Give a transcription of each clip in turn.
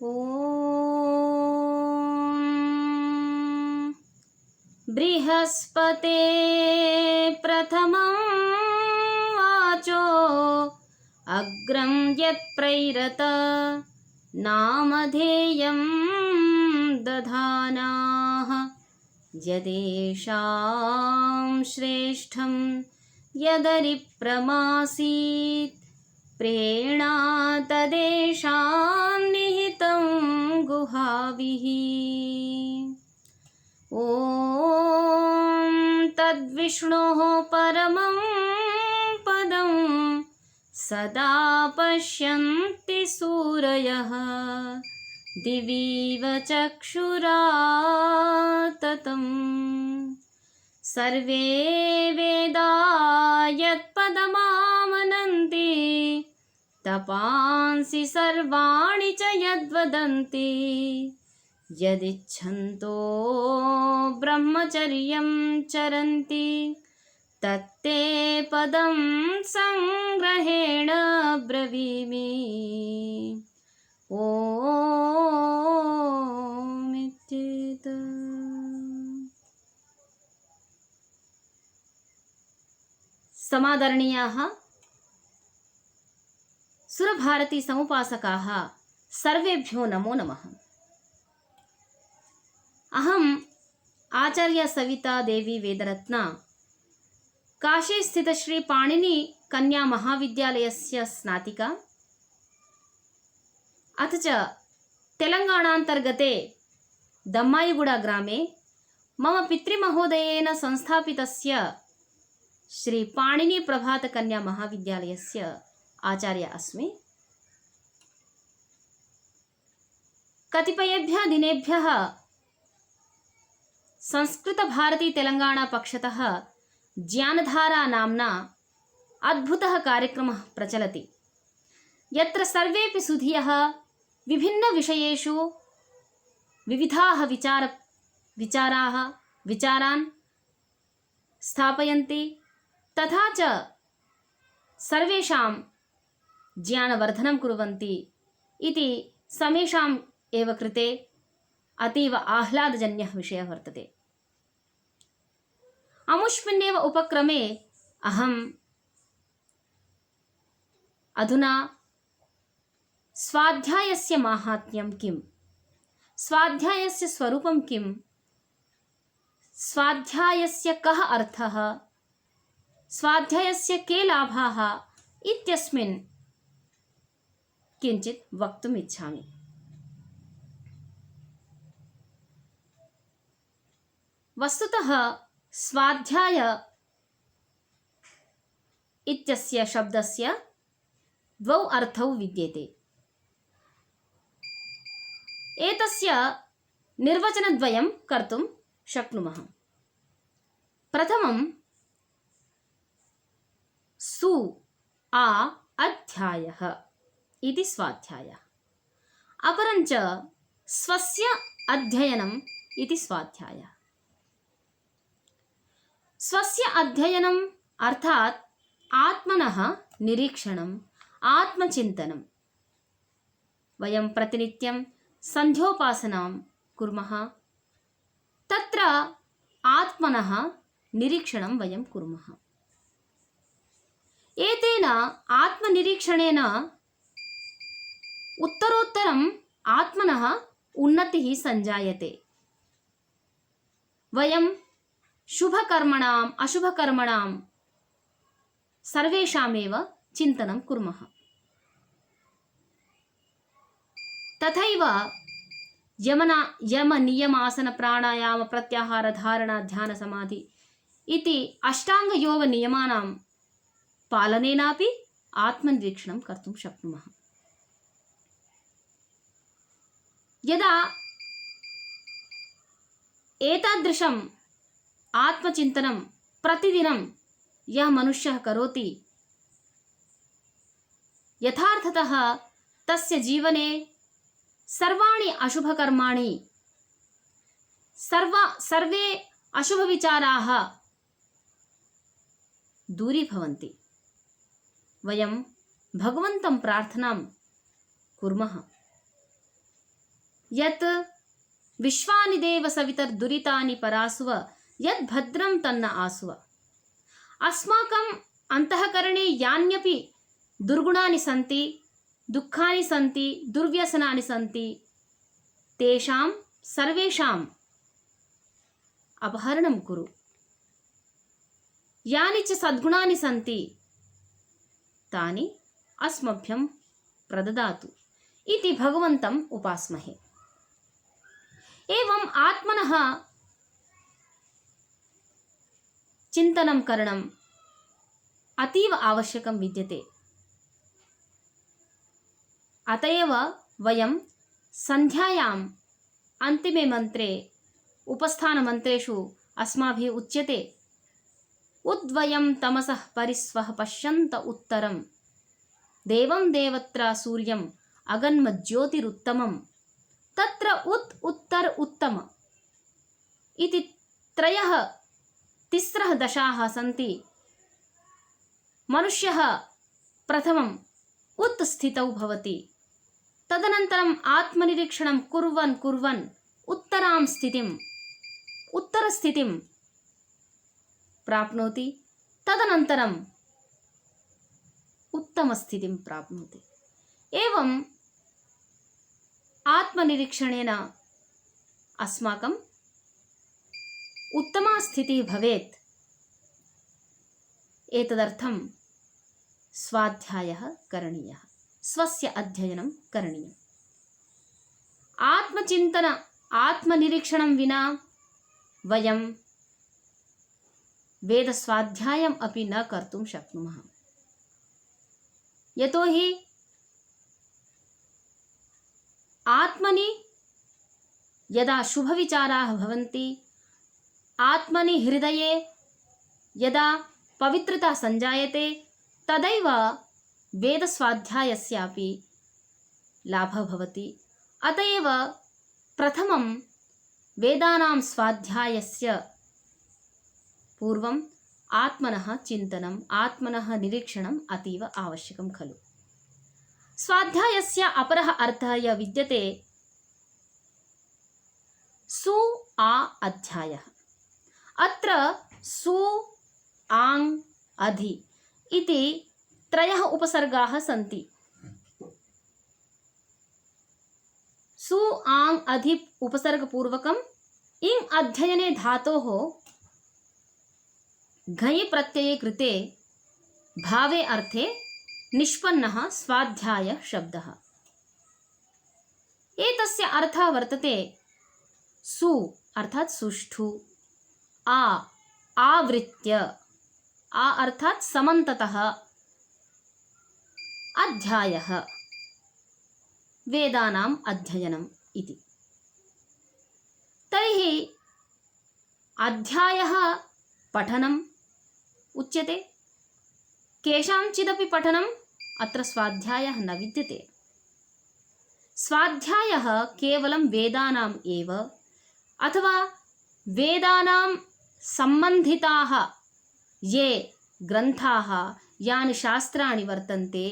ॐ बृहस्पते प्रथमं वाचो अग्रं यत्प्रैरत नामधेयं दधानाः यदेषां श्रेष्ठं यदरिप्रमासीत् प्रेरणा तदेषां निहितं गुहाभिः। ॐ तद्विष्णोः परमं पदं सदा पश्यन्ति सूरयः दिवीव चक्षुराततं सर्वे वेदा यत्पदमामनन्ति तपांसि सर्वाणि च यद्वदन्ति यदिच्छन्तो ब्रह्मचर्यं चरन्ति तत्ते पदं संग्रहेण ब्रवीमि। ॐ इत्येतत्। समादरणीयाः सुरभारती समुपासकाः सर्वेभ्यो नमो नमः। अहम् आचार्य सविता देवी वेदरत्ना काशी स्थित श्री पाणिनि कन्या महाविद्यालयस्य स्नातिका अथ च तेलंगाणान्तर्गते दम्मायिगुडा ग्रामे मम पितृमहोदयेन संस्थापितस्य श्री पाणिनि प्रभात कन्या महाविद्यालयस्य आचार्य अस्मि। कतिपयेभ्यः दिनेभ्यः संस्कृत भारती तेलंगाणा पक्षतः ज्ञानधारा नाम्ना अद्भुतः कार्यक्रमः प्रचलति, यत्र सर्वेपि सुधियः विभिन्नविषयेषु विविधाः विचारान् स्थापयन्ति, तथा च सर्वेषां ज्ञानवर्धनं कुर्वन्ति इति समेषाम् एव कृते अतीव आह्लादजन्यः विषयः वर्तते। अमुष्मिन्नेव उपक्रमे अहम् अधुना स्वाध्यायस्य माहात्म्यं किं, स्वाध्यायस्य स्वरूपं किं, स्वाध्यायस्य कः अर्थः, स्वाध्यायस्य के लाभाः इत्यस्मिन् किञ्चित् वक्तुम् इच्छामि। वस्तुतः स्वाध्याय इत्यस्य शब्दस्य द्वौ अर्थौ विद्यते। एतस्य निर्वचनद्वयं कर्तुं शक्नुमः। प्रथमं सु आ अध्यायः इति स्वाध्यायः, अपरं च स्वस्य अध्ययनम् इति स्वाध्यायः। स्वस्य अध्ययनम् अर्थात् आत्मनः निरीक्षणम्, आत्मचिन्तनं। वयं प्रतिनित्यं सन्ध्योपासनां कुर्मः, तत्र आत्मनः निरीक्षणं वयं कुर्मः। एतेन आत्मनिरीक्षणेन उत्तरोत्तरम् आत्मनः उन्नतिः सञ्जायते। वयं शुभकर्मणाम् अशुभकर्मणां सर्वेषामेव चिन्तनं कुर्मः। तथैव यम नियम आसन प्राणायाम प्रत्याहार धारणा ध्यान समाधि इति अष्टांगयोग नियमानां पालनेनापि आत्मनिरीक्षणं कर्तुं शक्नुमः। यदा एतादृशम् आत्मचिन्तनं प्रतिदिनं यः मनुष्यः करोति, यथार्थतः तस्य जीवने सर्वाणि अशुभकर्माणि, सर्वे अशुभविचाराः दूरीभवन्ति। वयं भगवन्तं प्रार्थनां कुर्मः। यत् विश्वानि देव सवितर्दुरितानि परासुव यद् भद्रं तन्न आसुव। अस्माकम् अन्तःकरणे यान्यपि दुर्गुणानि सन्ति, दुःखानि सन्ति, दुर्व्यसनानि सन्ति, तेषां सर्वेषाम् अपहरणं कुरु। यानि च सद्गुणानि सन्ति तानि अस्मभ्यं प्रददातु इति भगवन्तम् उपास्महे। एवम् आत्मनः चिन्तनं करणम् अतीव आवश्यकं विद्यते। अत एव वयं सन्ध्यायाम् अन्तिमे मन्त्रे उपस्थानमन्त्रेषु अस्माभिः उच्यते उद्वयं तमसः परिस्वः पश्यन्त उत्तरं देवं देवत्र सूर्यम् अगन्मज्योतिरुत्तमं तत्र उत्तर उत्तम इति तिस्रः दशाः सन्ति। मनुष्यः प्रथमम् उत् स्थितौ भवति, तदनन्तरम् आत्मनिरीक्षणं कुर्वन् कुर्वन् उत्तरां स्थितिम् उत्तरस्थितिं प्राप्नोति, तदनन्तरम् उत्तमस्थितिं प्राप्नोति। एवम् आत्मनिरीक्षणेन अस्माकम् उत्तमा स्थितिः भवेत्। एतदर्थं स्वाध्यायः करणीयः, स्वस्य अध्ययनं करणीयम्। आत्मचिन्तन आत्मनिरीक्षणं विना वयं वेदस्वाध्यायम् अपि न कर्तुं शक्नुमः। यतोहि आत्मनि यदा शुभविचाराः भवन्ति, आत्मनि हृदये यदा पवित्रता सञ्जायते, तदैव वेदस्वाध्यायस्यापि लाभः भवति। अत एव प्रथमं वेदानां स्वाध्यायस्य पूर्वम् आत्मनः चिन्तनम्, आत्मनः निरीक्षणम् अतीव आवश्यकं खलु। स्वाध्यायस्य अपरः अर्थः यः विद्यते सु आ अध्यायः। अत्र सु आङ् अधि इति त्रयः उपसर्गाः सन्ति। सु आङ् अधि उपसर्गपूर्वकम् इङ् अध्ययने धातोः घञि प्रत्यये कृते भावे अर्थे निष्पन्नः स्वाध्याय शब्दः। एतस्य अर्थः वर्तते सु अर्थात् सुष्ठु, आ आवृत्य, आ अर्थात् समन्ततः, अध्यायः वेदानाम् अध्ययनम् इति। तर्हि अध्यायः पठनम् उच्यते, केषाञ्चिदपि पठनम् अत्र स्वाध्यायः न विद्यते। स्वाध्यायः केवलं वेदानाम् एव अथवा वेदानां सम्बन्धिताः ये ग्रन्थाः, यानि शास्त्राणि वर्तन्ते,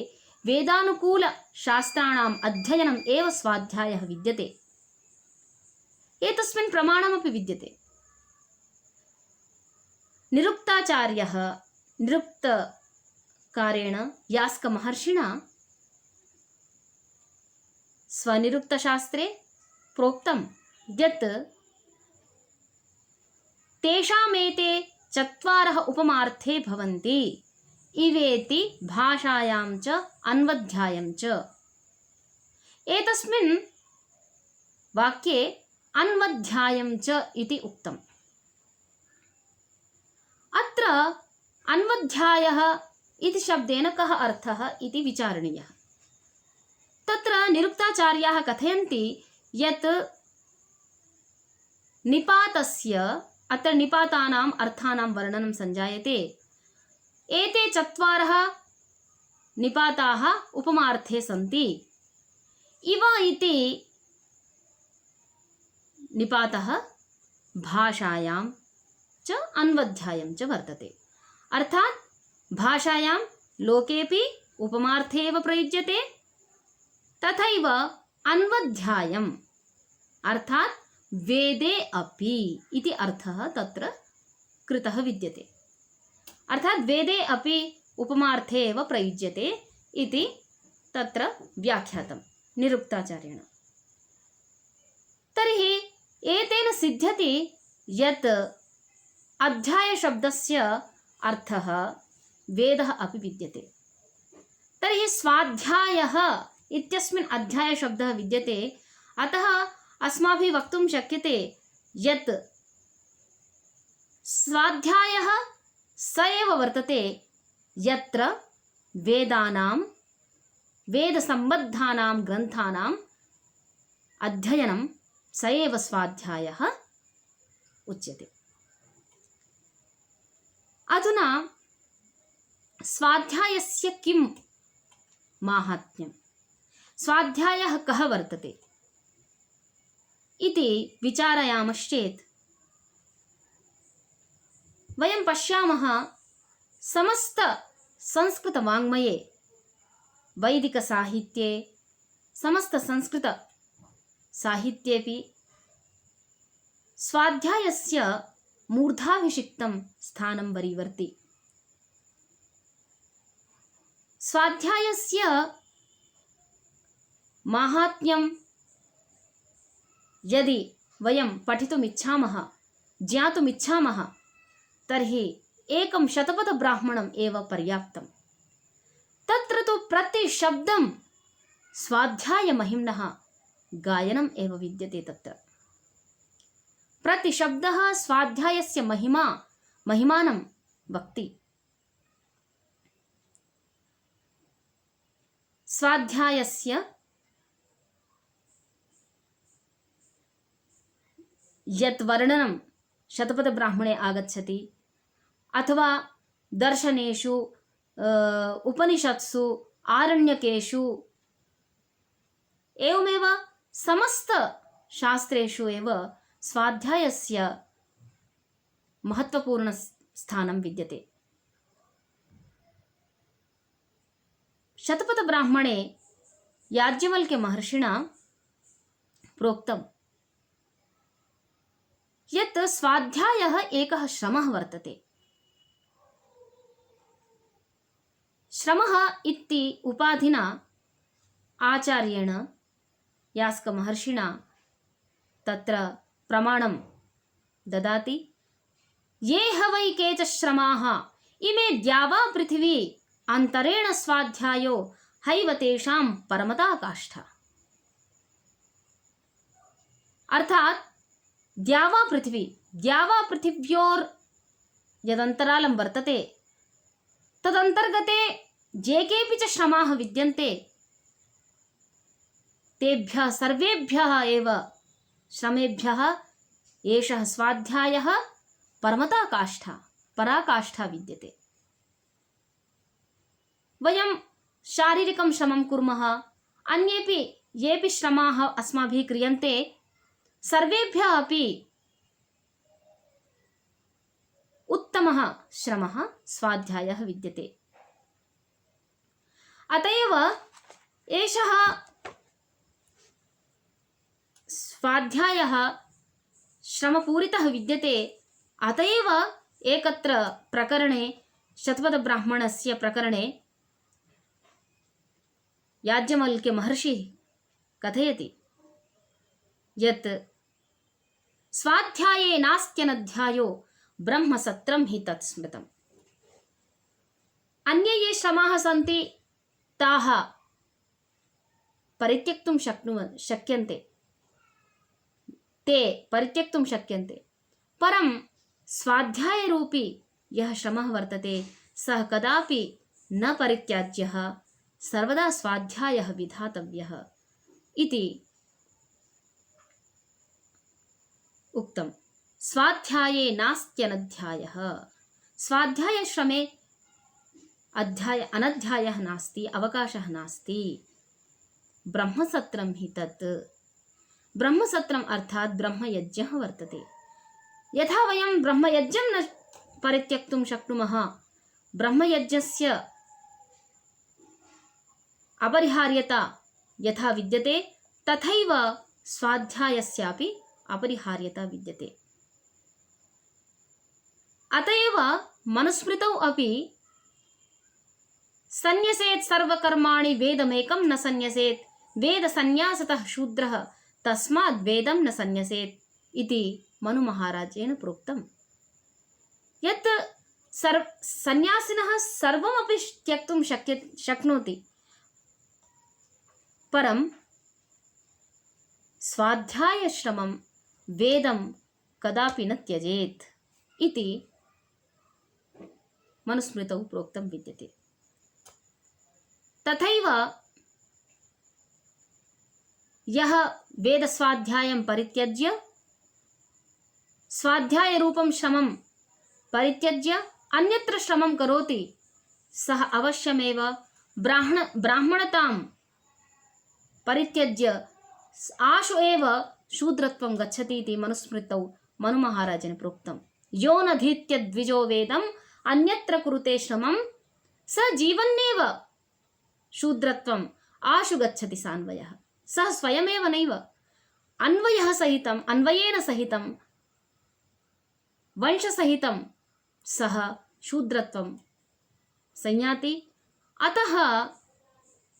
वेदानुकूलशास्त्राणाम् अध्ययनम् एव स्वाध्यायः विद्यते। एतस्मिन् प्रमाणमपि विद्यते। निरुक्ताचार्यः निरुक्तकारेण यास्कमहर्षिणा स्वनिरुक्तशास्त्रे प्रोक्तं यत् तेषामेते चत्वारः उपमार्थे भवन्ति इवेति भाषायां च अन्वध्यायं च। एतस्मिन् वाक्ये अन्वध्यायं च इति उक्तम्। अत्र अन्वध्यायः इति शब्देन कः अर्थः इति विचारणीयः। तत्र निरुक्ताचार्याः कथयन्ति यत् निपातस्य, अत्र निपातानाम् अर्थानां वर्णनं सञ्जायते। एते चत्वारः निपाताः उपमार्थे सन्ति। इव इति निपातः भाषायां च अन्वध्यायं च वर्तते। अर्थात् भाषायां लोकेपि उपमार्थे एव प्रयुज्यते, तथैव अन्वध्यायम् अर्थात वेदे अपि इति अर्थः तत्र कृतः विद्यते। अर्थात वेदे अपि उपमार्थे एव प्रयुज्यते इति तत्र व्याख्यातं निरुक्ताचार्येण। तर्हि एतेन सिद्ध्यति यत् अध्यायशब्दस्य अर्थः वेदः अपि विद्यते। तर्हि स्वाध्यायः इत्यस्मिन् अध्यायशब्दः विद्यते। अतः अस्माभिः वक्तुं शक्यते यत् स्वाध्यायः स एव वर्तते यत्र वेदानां वेदसम्बद्धानां ग्रन्थानाम् अध्ययनं स एव स्वाध्यायः उच्यते। अधुना स्वाध्यायस्य किं माहात्म्यं, स्वाध्यायः कः वर्तते इति विचारयामश्चेत् वयं पश्यामः समस्त संस्कृतवाङ्मये वैदिकसाहित्ये समस्त संस्कृतसाहित्येपि स्वाध्यायस्य मूर्धाभिषिक्तं स्थानं वरीवर्ति। स्वाध्यायस्य माहात्म्यं यदि वयं पठितुम् इच्छामः, ज्ञातुम् इच्छामः, तर्हि एकं शतपथब्राह्मणम् एव पर्याप्तं। तत्र तु प्रतिशब्दं स्वाध्यायमहिम्नः गायनम् एव विद्यते। तत्र प्रतिशब्दः स्वाध्यायस्य महिमानं वक्ति। स्वाध्यायस्य यत् वर्णनं शतपथब्राह्मणे आगच्छति अथवा दर्शनेषु उपनिषत्सु आरण्यकेषु एवमेव समस्त शास्त्रेषु एव स्वाध्यायस्य महत्वपूर्ण स्थानं विद्यते। शतपथब्राह्मणे याज्ञवल्क्यमहर्षिणा प्रोक्तं यत् स्वाध्यायः एकः श्रमः वर्तते। श्रमः इति उपाधिना आचार्येण यास्कमहर्षिणा तत्र प्रमाणं ददाति। ये ह वै केच श्रमाः इमे द्यावा पृथिवी अंतरेण स्वाध्यायो हैव तेषां परमता काष्ठा। अर्थात द्यावा पृथिव्योर यदंतरालं वर्तते तदंतर्गते ये केऽपि च श्रमाः विद्यन्ते तेभ्यः सर्वेभ्यः एव श्रमेभ्यः एषः स्वाध्यायः परमता काष्ठा, पराकाष्ठा विद्यते। वयं शारीरिकं श्रमं कुर्मः, अन्येपि येऽपि श्रमाः अस्माभिः क्रियन्ते सर्वेभ्यः अपि उत्तमः श्रमः स्वाध्यायः विद्यते। अतएव एषः स्वाध्यायः श्रमपूरितः विद्यते। अतएव एकत्र प्रकरणे शतपथब्राह्मणस्य प्रकरणे याज्ञवल्क्यमहर्षिः कथयति यत् स्वाध्याये नास्त्यनध्यायो ब्रह्मसत्रं हि तत्स्मृतम्। अन्ये ये श्रमाः सन्ति ताः परित्यक्तुं शक्यन्ते, ते परित्यक्तुं शक्यन्ते, परं स्वाध्यायरूपी यः श्रमः वर्तते सः कदापि न परित्याज्यः, सर्वदा स्वाध्यायः विधातव्यः इति उक्तम्। स्वाध्याये नास्त्यनध्यायः, स्वाध्यायश्रमे अनध्यायः नास्ति, अवकाशः नास्ति। ब्रह्मसत्रं हि तत्, ब्रह्मसत्रम् अर्थात् ब्रह्मयज्ञः वर्तते। यथा वयं ब्रह्मयज्ञं न परित्यक्तुं शक्नुमः, ब्रह्मयज्ञस्य अपरिहार्यता यथा विद्यते तथैव स्वाध्यायस्यापि अपरिहार्यता विद्यते। अत एव मनुस्मृतौ अपि संन्यसेत् सर्वकर्माणि वेदमेकं न संन्यसेत् वेदसंन्यासतः शूद्रः तस्माद् वेदं न संन्यसेत् इति मनुमहाराजेन प्रोक्तम्। यत् सन्यासिनः सर्वमपि त्यक्तुं शक्नोति, परं स्वाध्यायश्रमं वेदं कदापि न त्यजेत् इति मनुस्मृतौ प्रोक्तं विद्यते। तथैव यः वेदस्वाध्यायं परित्यज्य स्वाध्यायरूपं श्रमं परित्यज्य अन्यत्र श्रमं करोति, सः अवश्यमेव ब्राह्मणतां परित्यज्य आशु एव शूद्रत्वं गच्छति इति मनुस्मृतौ मनुमहाराजेन प्रोक्तं। यो नधीत्य द्विजो वेदम् अन्यत्र कुरुते श्रमं स जीवन्नेव शूद्रत्वम् आशु गच्छति सान्वयः। सः स्वयमेव नैव अन्वयेन सहितं वंशसहितं सः शूद्रत्वं संयाति। अतः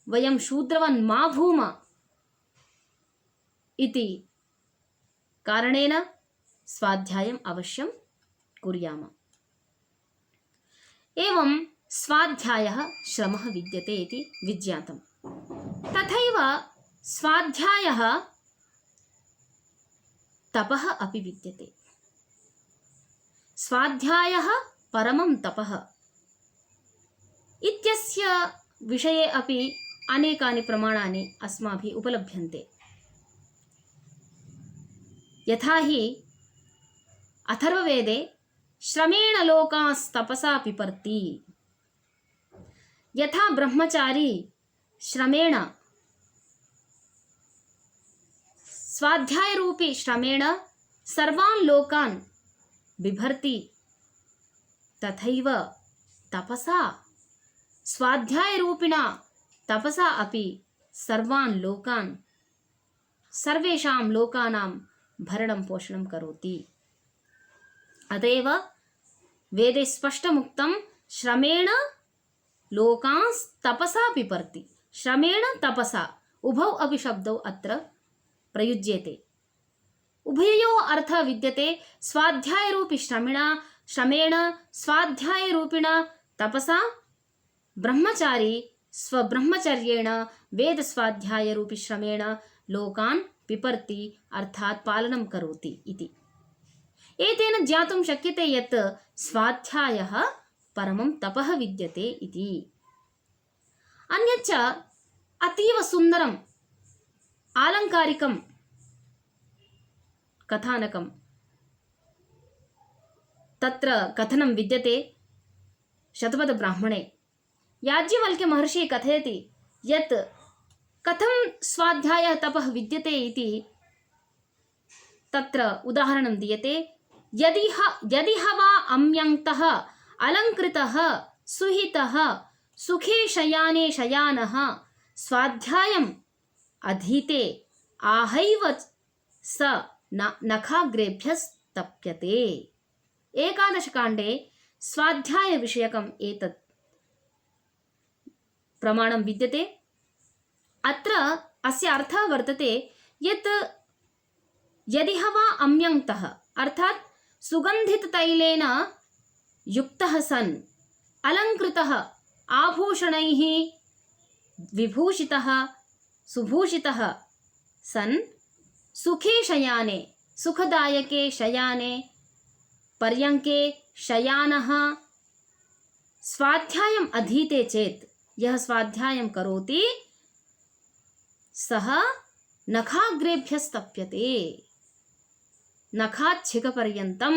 वयं शूद्रवन् मा भूम इति कारणेन स्वाध्यायम् अवश्यं कुर्याम। एवं स्वाध्यायः श्रमः विद्यते इति विज्ञातम्। तथैव स्वाध्यायः तपः अपि विद्यते। स्वाध्यायः परमं तपः इत्यस्य विषये अपि अनेकानि प्रमाणानि अस्माभिः उपलभ्यन्ते। यथा हि अथर्ववेदे श्रमेण लोकास्तपसा पिपर्ति, यथा ब्रह्मचारी श्रमेण स्वाध्यायरूपी श्रमेण सर्वान् लोकान् बिभर्ति, तथैव तपसा स्वाध्यायरूपिणा तपसा अपि सर्वान् लोकान् सर्वेषां लोकानां भरणं पोषणं करोति। अतएव वेदे स्पष्टमुक्तं श्रमेण लोकांस्तपसा पिपर्ति। श्रमेण तपसा उभौ अपि शब्दौ अत्र प्रयुज्येते। उभयोः अर्थः विद्यते। स्वाध्यायरूपी श्रमेण स्वाध्यायरूपिणा तपसा ब्रह्मचारी स्वब्रह्मचर्येण वेदस्वाध्यायरूपी श्रमेण लोकान् पिपर्ति, अर्थात् पालनं करोति इति। एतेन ज्ञातुं शक्यते यत् स्वाध्यायः परमं तपः विद्यते इति। अन्यच्च अतीव सुन्दरम् आलङ्कारिकं कथानकं तत्र कथनं विद्यते शतपथब्राह्मणे। याज्ञवल्क्य महर्षिः कथयति यत् कथं स्वाध्यायः तपः विद्यते इति। तत्र उदाहरणं दीयते। यदि वा अम्यङ्क्तः अलङ्कृतः सुहितः सुखे शयाने शयानः स्वाध्यायम् अधीते आहैव स नखाग्रेभ्यस्तप्यते। एकादशकाण्डे स्वाध्यायविषयकम् एतत् प्रमाणं विद्यते। अत्र अस्य अर्थः वर्तते यत् यदि वा अम्यङ्क्तः अर्थात् सुगन्धिततैलेन युक्तः सन् अलङ्कृतः आभूषणैः विभूषितः सुभूषितः सन् सुखे शयाने सुखदायके शयाने पर्यङ्के शयानः स्वाध्यायम् अधीते चेत् यः स्वाध्यायं करोति सः नखाग्रेभ्यस्तप्यते। नखाच्छिखपर्यन्तं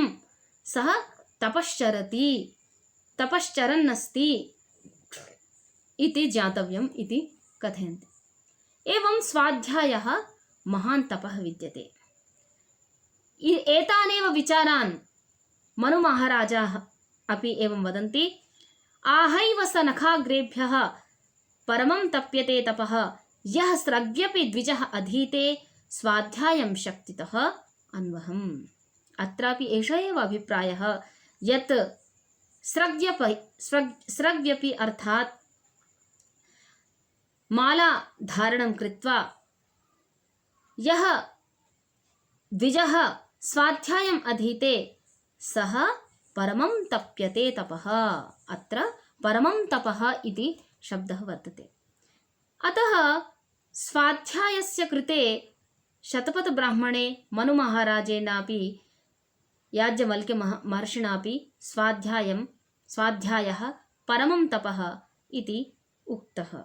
सः तपश्चरति तपश्चरन्नस्ति इति ज्ञातव्यम् इति कथयन्ति। एवं स्वाध्यायः महान् तपः विद्यते। एतानेव विचारान् मनुमहाराजाः अपि एवं वदन्ति। आहैव स नखाग्रेभ्यः परमं तप्यते तपः यः स्रग्व्यपि द्विजः अधीते स्वाध्यायं शक्तितः अन्वहम्। अत्रापि एषः एव अभिप्रायः यत् स्रग्व्यपि अर्थात् माला धारणं कृत्वा यः द्विजः स्वाध्यायम् अधीते सः परमं तप्यते तपः। अत्र परमं तपः इति शब्दः वर्तते। अतः स्वाध्यायस्य कृते शतपथब्राह्मणे मनुमहाराजेनापि याज्ञवल्क्यमहर्षिणापि स्वाध्यायः परमं तपः इति उक्तः।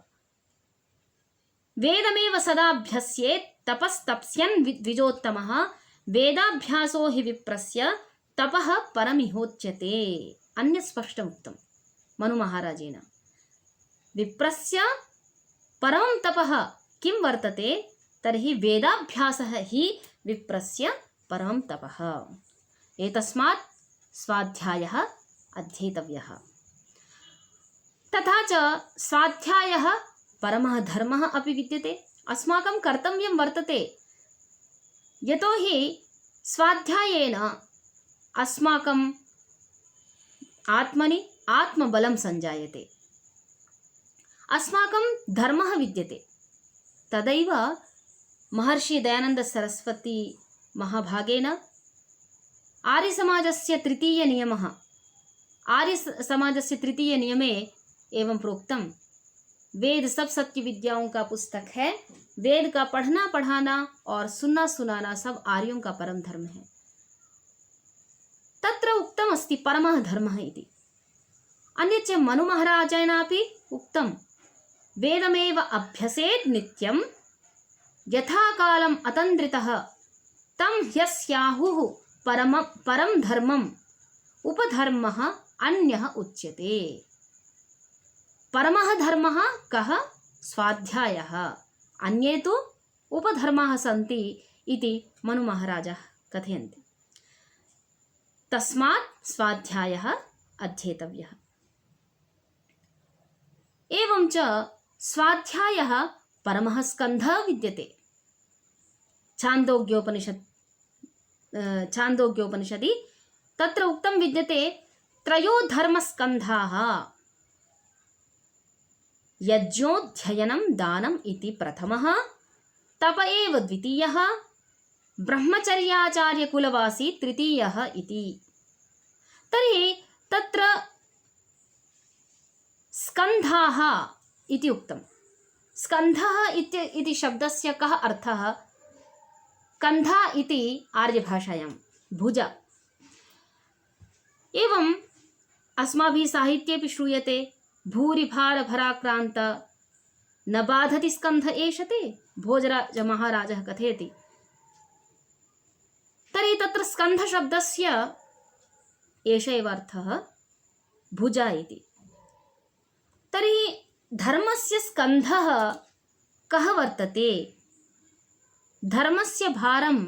वेदमेव सदाभ्यस्येत् तपस्तप्स्यन् द्विजोत्तमः वेदाभ्यासो हि विप्रस्य तपः परमिहोच्यते। अन्यत् स्पष्टमुक्तं मनुमहाराजेन। विप्रस्य परमं तपः किं वर्तते तर्हि वेदाभ्यासः हि विप्रस्य परमं तपः। एतस्मात् स्वाध्यायः अध्येतव्यः। तथा च स्वाध्यायः परमः धर्मः अपि विद्यते। अस्माकं कर्तव्यं वर्तते। यतोहि स्वाध्यायेन अस्माकं आत्मनि आत्मबलं संजायते, अस्माकं धर्मः विद्यते। तदैव महर्षि दयानंद सरस्वती महाभागेन आर्यसमाजस्य तृतीयनियमे एवं प्रोक्तम, वेद सब सत्य विद्याओं का पुस्तक है। वेद का पढ़ना पढ़ाना और सुनना सुनाना सब आर्यों का परम धर्म है। तत्र उक्तम अस्ति परमः धर्मः इति। अन्यच्च मनुमहाराजेनापि उक्तम, वेदमेव अभ्यसेत् नित्यं यथा कालम् अतन्द्रितः तं ह्यस्याहुः परम धर्मम् उपधर्मः अन्यः उच्यते। परमः धर्मः कः? स्वाध्यायः। अन्ये तु उपधर्माः सन्ति इति मनुमहाराजः कथयन्ति। तस्मात् स्वाध्यायः अध्येतव्यः। एवं च स्वाध्यायः परमः स्कन्धः विद्यते। छान्दोग्योपनिषदि तत्र उक्तं विद्यते, त्रयो धर्मस्कन्धाः यज्ञोऽध्ययनं दानम् इति प्रथमः, तप एव द्वितीयः, ब्रह्मचर्याचार्यकुलवासी तृतीयः इति। तर्हि तत्र स्कन्धाः इति उक्तं। स्कन्धः इति शब्दस्य कः अर्थः? कन्धा इति आर्यभाषायां भुज। एवं अस्माभिः साहित्येपि श्रूयते, भूरिभारभराक्रान्त न बाधति स्कन्ध एषते, भोजराज महाराजः कथयति। तर्हि तत्र स्कन्धशब्दस्य एष एव अर्थः भुजा इति। तर्हि धर्मस्य स्कन्धः कः वर्तते? धर्मस्य भारं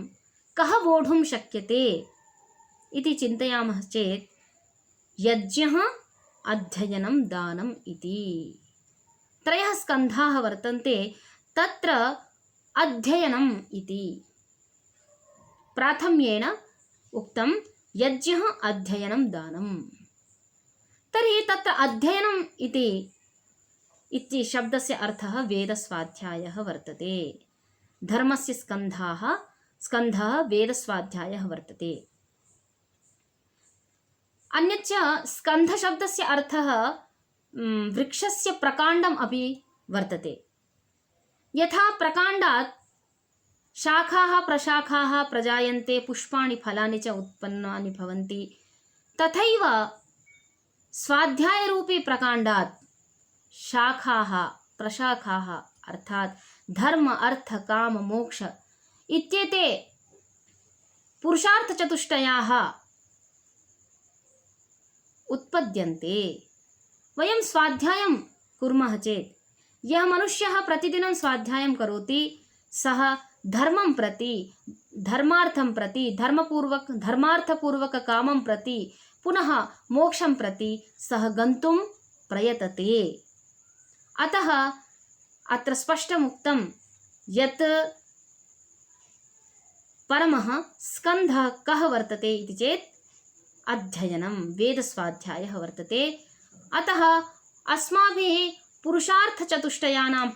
कः वोढुं शक्यते इति चिन्तयामः चेत् यज्ञः, अध्ययनं, दानम् इति त्रयः स्कन्धाः वर्तन्ते। तत्र अध्ययनम् इति प्राथम्येन उक्तं, यज्ञः, अध्ययनं, दानम्। तर्हि तत्र अध्ययनम् इति शब्दस्य अर्थः वेदस्वाध्यायः वर्तते। धर्मस्य स्कन्धः वेदस्वाध्यायः वर्तते। अन्यच्च स्कन्धशब्दस्य अर्थः वृक्षस्य प्रकाण्डम् अपि वर्तते। यथा प्रकाण्डात् शाखाः प्रशाखाः प्रजायन्ते, पुष्पाणि फलानि च उत्पन्नानि भवन्ति, तथैव स्वाध्यायरूपी प्रकाण्डात् शाखाः प्रशाखाः अर्थात् धर्म, अर्थ, काम, मोक्ष इत्येते पुरुषार्थचतुष्टयाः उत्पद्यन्ते। वयं स्वाध्यायं कुर्मः चेत् यः मनुष्यः प्रतिदिनं स्वाध्यायं करोति सः धर्मं प्रति, धर्मार्थं प्रति, धर्मार्थपूर्वक कामं प्रति, पुनः मोक्षं प्रति सः गन्तुं प्रयतते। अतः अत्र स्पष्टमुक्तं यत् परमः स्कन्धः कः वर्तते इति चेत् अध्ययनं वेदस्वाध्यायः वर्तते। अतः अस्माभिः पुरुषार्थचतुष्टयानां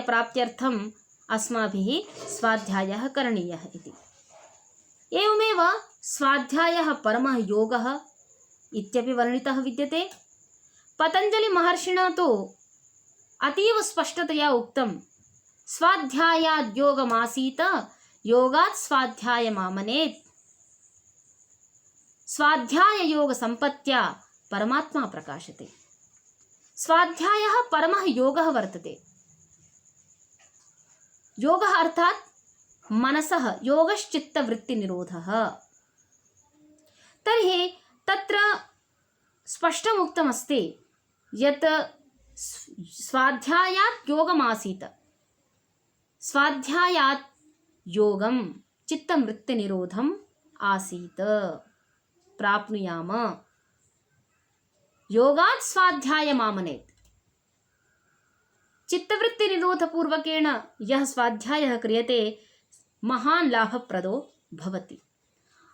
प्राप्त्यर्थम् अस्माभिः स्वाध्यायः करणीयः इति। एवमेव स्वाध्यायः परमः योगः इत्यपि वर्णितः विद्यते। पतञ्जलिमहर्षिणा तु अतीव स्पष्टतया उक्तं स्वाध्यायाद् योगमासीत योगात् स्वाध्यायमामनेत्। स्वाध्याययोगसम्पत्त्या परमात्मा प्रकाशते। स्वाध्यायः परमः योगः वर्तते। योगः अर्थात् मनसः योगश्चित्तवृत्तिनिरोधः। तर्हि तत्र स्पष्टमुक्तमस्ति यत् स्वाध्यायात् योगमासीत, स्वाध्यायात् योगं चित्तवृत्तिनिरोधम् आसीत् प्राप्नुयाम। योगात् स्वाध्यायमामनेत्। चित्तवृत्तिनिरोधपूर्वकेण यः स्वाध्यायः क्रियते महान् लाभप्रदो भवति।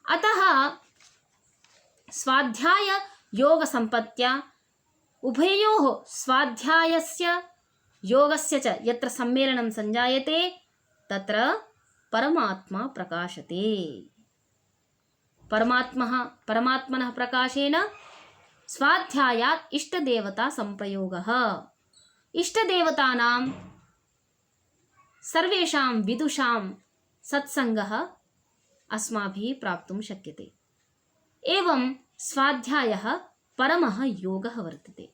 अतः स्वाध्याय योगसम्पत्त्या उभयोः स्वाध्यायस्य योगस्य च यत्र सम्मेलनं सञ्जायते तत्र परमात्मा प्रकाशते। परमात्मनः प्रकाशेन स्वाध्यायात् इष्टदेवता संप्रयोगः। इष्टदेवतानां सर्वेषां विदुषां सत्सङ्गः अस्माभिः प्राप्तुं शक्यते। एवं स्वाध्यायः परमः योगः वर्तते।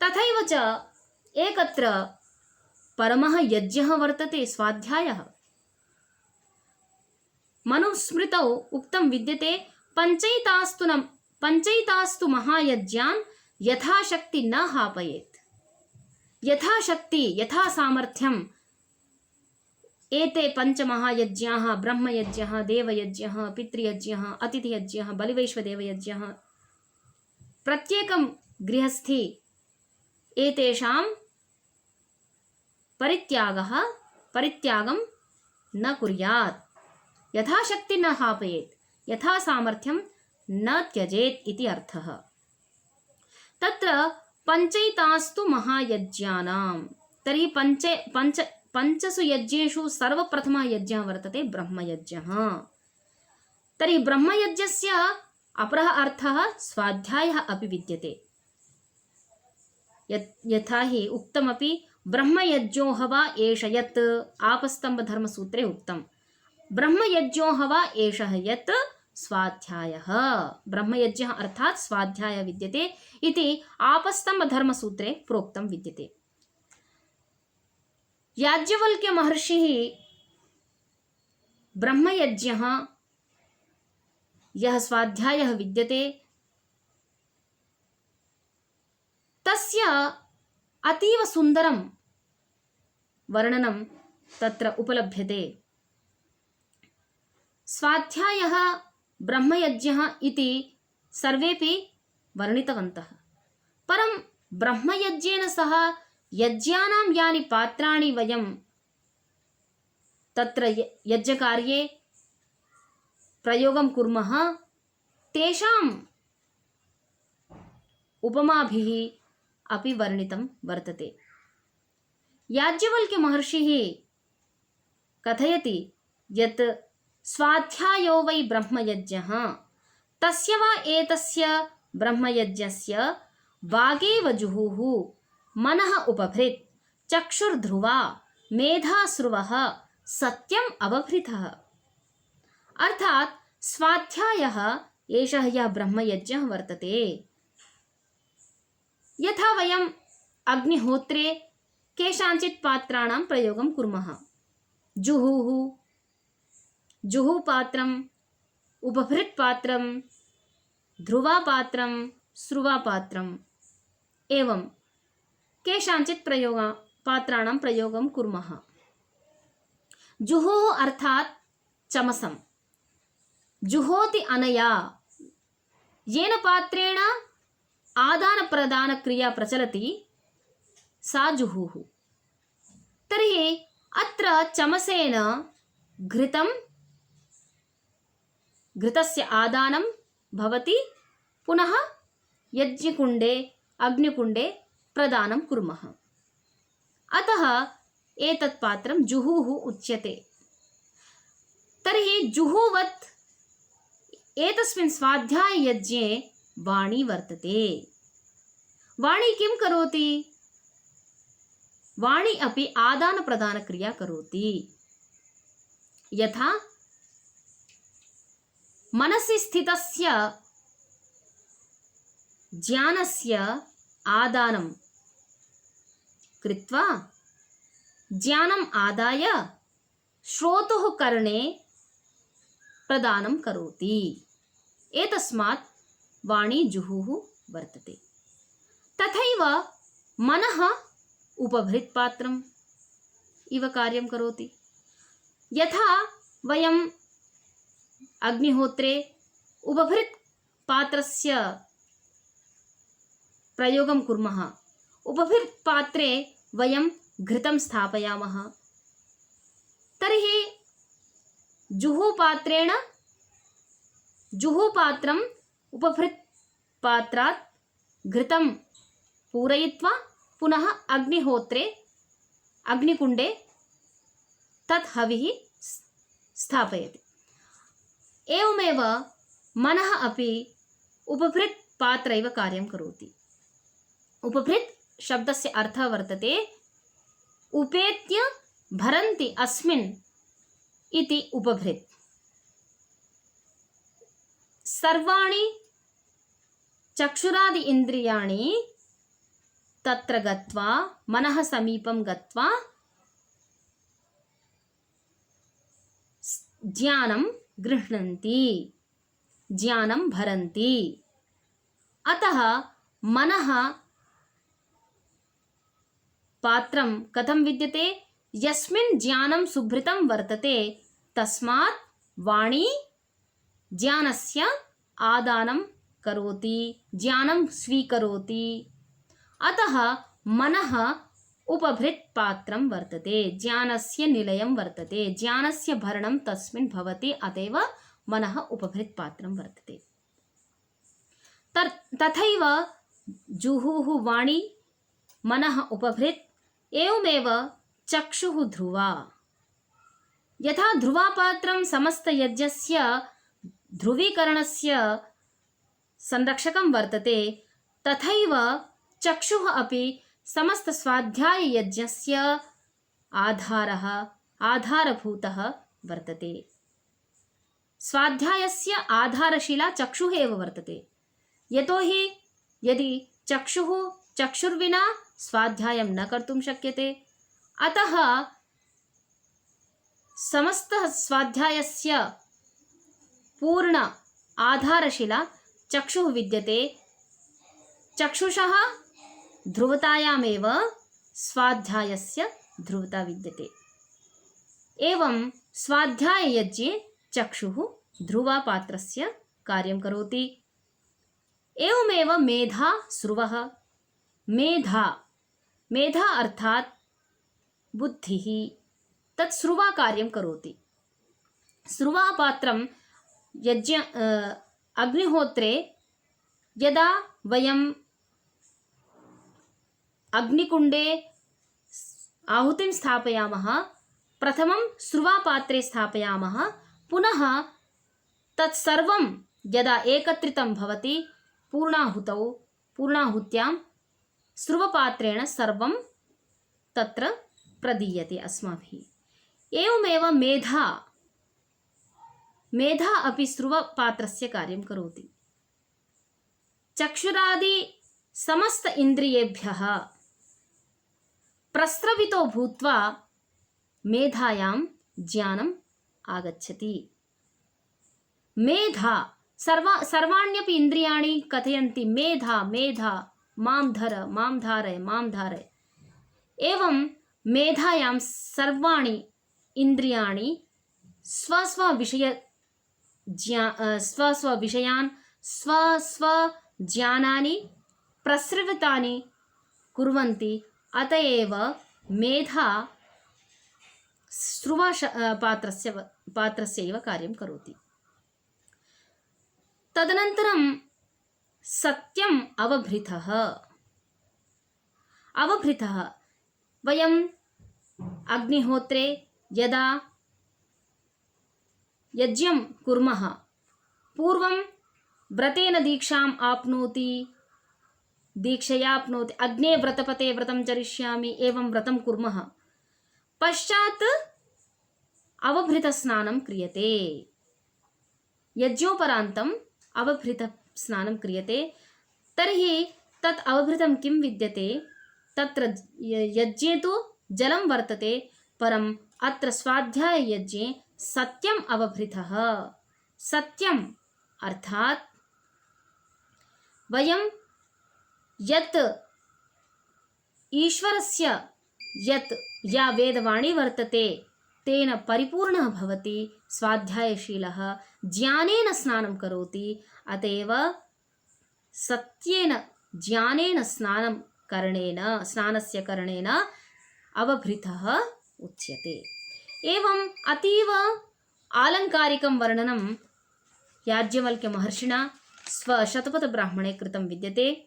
तथैव च एकत्र परमः यज्ञः वर्तते स्वाध्यायः। मनुस्मृतौ उक्तं विद्यते पञ्चैतास्तु महायज्ञान् यथाशक्ति न हापयेत्। यथाशक्ति यथा सामर्थ्यम् एते पञ्चमहायज्ञाः ब्रह्मयज्ञः, देवयज्ञः, पितृयज्ञः, अतिथियज्ञः, बलिवैश्वदेवयज्ञः, प्रत्येकं गृहस्थी एतेषां परित्यागं न कुर्यात्। यथाशक्ति न हापयेत्, यथा सामर्थ्यं न त्यजेत् इति अर्थः। तत्र पञ्चैतास्तु महायज्ञानां, तर्हि पञ्चसु यज्ञेषु सर्वप्रथमः यज्ञः वर्तते ब्रह्मयज्ञः। तर्हि ब्रह्मयज्ञस्य अपरः अर्थः स्वाध्यायः अपि विद्यते। यथा हि उक्तमपि ब्रह्मयज्ञो हवा एष यत् आपस्तम्भधर्मसूत्रे उक्तं। ब्रह्मयज्ञो हवा एषः यत् स्वाध्यायः। ब्रह्मयज्ञः अर्थात् स्वाध्यायः विद्यते इति आपस्तम्भधर्मसूत्रे प्रोक्तं विद्यते। याज्ञवल्क्यमहर्षिः ब्रह्मयज्ञः यः स्वाध्यायः विद्यते तस्य अतीव सुन्दरं वर्णनं तत्र उपलभ्यते। स्वाध्यायः ब्रह्मयज्ञः इति सर्वेपि वर्णितवन्तः, परं ब्रह्मयज्ञेन सह यज्ञानां यानि पात्राणि वयं तत्र यज्ञकार्ये प्रयोगं कुर्मः तेषाम् उपमाभिः अपि वर्णितं वर्तते। याज्ञवल्क्यमहर्षिः कथयति यत् स्वाध्यायो वै ब्रह्मयज्ञः तस्य वा एतस्य ब्रह्मयज्ञस्य वागेव जुहुः मनः उपभृत् चक्षुर्ध्रुवा मेधाश्रुवः सत्यम् अवभृतः। अर्थात् स्वाध्यायः एषः यः ब्रह्मयज्ञः वर्तते। यथा वयम् अग्निहोत्रे केषाञ्चित् पात्राणां प्रयोगं कुर्मः, जुहुपात्रम्, उपभृत्पात्रं, ध्रुवापात्रं, श्रुवापात्रम्, एवं केषाञ्चित् पात्राणां प्रयोगं कुर्मः। जुहुः अर्थात् चमसं जुहोति अनया, येन पात्रेण आदानप्रदानक्रिया प्रचलति सा जुहुः। तर्हि अत्र चमसेन घृतस्य आदानं भवति, पुनः यज्ञकुण्डे अग्निकुण्डे प्रदानं कुर्मः। अतः एतत् पात्रं जुहुः उच्यते। तर्हि जुहुवत् एतस्मिन् स्वाध्याययज्ञे वाणी वर्तते। वाणी किं करोति? वाणी अपि आदानप्रदानक्रिया करोति। यथा मनसि स्थितस्य ज्ञानस्य आदानं कृत्वा ज्ञानम् आदाय श्रोतुः कर्णे प्रदानं करोति। एतस्मात् वाणी जुहुः वर्तते। तथैव मनः उपभृत्पात्रम् इव कार्यं करोति। यथा वयम् अग्निहोत्रे उपभृत्पात्रस्य प्रयोगं कुर्मः। उपभृत्पात्रे वयं घृतं स्थापयामः। तर्हि जुहुपात्रम् उपभृत्पात्रात् घृतं पूरयित्वा पुनः अग्निहोत्रे अग्निकुण्डे तत् हविः स्थापयति। एवमेव मनः अपि उपभृत् पात्र इव कार्यं करोति। उपभृत् शब्दस्य अर्थः वर्तते उपेत्य भरन्ति अस्मिन् इति उपभृत्। सर्वाणि चक्षुरादि इन्द्रियाणि तत्र गत्वा मनः समीपं गत्वा ज्ञानं गृह्णन्ति, ज्ञानं भरन्ति। अतः मनः पात्रं कथं विद्यते? यस्मिन् ज्ञानं सुभृतं वर्तते तस्मात् वाणी ज्ञानस्य आदानं करोति, ज्ञानं स्वीकरोति। अतः मनः उपभृत् पात्रं वर्तते, ज्ञानस्य निलयं वर्तते, ज्ञानस्य भरणं तस्मिन् भवति। अतएव मनः उपभृत् पात्रं वर्तते। तथैव जुहुः वाणी, मनः उपभृत्। एवमेव चक्षुः ध्रुवा। यथा ध्रुवापात्रं समस्तयज्ञस्य ध्रुवीकरणस्य संरक्षकं वर्तते, तथैव चक्षुः अपि समस्तस्वाध्याययज्ञस्य आधारभूतः वर्तते। स्वाध्यायस्य आधारशिला चक्षुः एव वर्तते। यतोहि यदि चक्षुर्विना स्वाध्यायं न कर्तुं शक्यते। अतः समस्त स्वाध्यायस्य पूर्ण आधारशिला चक्षुः विद्यते। चक्षुषः ध्रुवतायामेव स्वाध्यायस्य ध्रुवता विद्यते। एवं स्वाध्याययज्ञे चक्षुः ध्रुवपात्रस्य कार्यं करोति। एवमेव मेधा स्रुवः। मेधा अर्थात् बुद्धिः, तत् स्रुवा कार्यं करोति। स्रुवापात्रं अग्निहोत्रे यदा वयम् अग्निकुण्डे आहुतिं स्थापयामः, प्रथमं स्रुवापात्रे स्थापयामः। पुनः तत्सर्वं यदा एकत्रितं भवति पूर्णाहुत्यां स्रुवपात्रेण सर्वं तत्र प्रदीयते अस्माभिः। एवमेव मेधा अपि स्रुवपात्रस्य कार्यं करोति। चक्षुरादि समस्त इन्द्रियेभ्यः प्रस्रवितो भूत्वा मेधायां ज्ञानम् आगच्छति। मेधा सर्वाण्यपि इन्द्रियाणि कथयन्ति मेधा मेधा, मां धर, मां धारय, मां धारय। एवं मेधायां सर्वाणि इन्द्रियाणि स्वस्वविषयान् स्वस्वज्ञानानि प्रसृतानि कुर्वन्ति। अतएव मेधा स्रुवा पात्रस्यैव कार्यं करोति। तदनन्तरं सत्यम् अवभृतः। अवभृतः वयम् अग्निहोत्रे यदा यज्ञं कुर्मः पूर्वं व्रतेन दीक्षाम् आप्नोति, दीक्षया आप्नोति, अग्ने व्रतपते व्रतं चरिष्यामि एवं व्रतं कुर्मः। पश्चात् अवभृतस्नानं क्रियते। यज्ञोपरान्तम् अवभृतस्नानं क्रियते। तर्हि तत् अवभृतं किं विद्यते? तत्र यज्ञे तु जलं वर्तते, परम् अत्र स्वाध्याययज्ञे सत्यम् अवभृतः। सत्यम् अर्थात् वयं यत् ईश्वरस्य या वेदवाणी वर्तते तेन परिपूर्णः भवति स्वाध्यायशीलः, ज्ञानेन स्नानं करोति। अतएव सत्येन ज्ञानेन स्नानस्य करणेन अवभृतः उच्यते। एवम् अतीव आलङ्कारिकं वर्णनं याज्ञवल्क्यमहर्षिणा स्वशतपथब्राह्मणे कृतं विद्यते।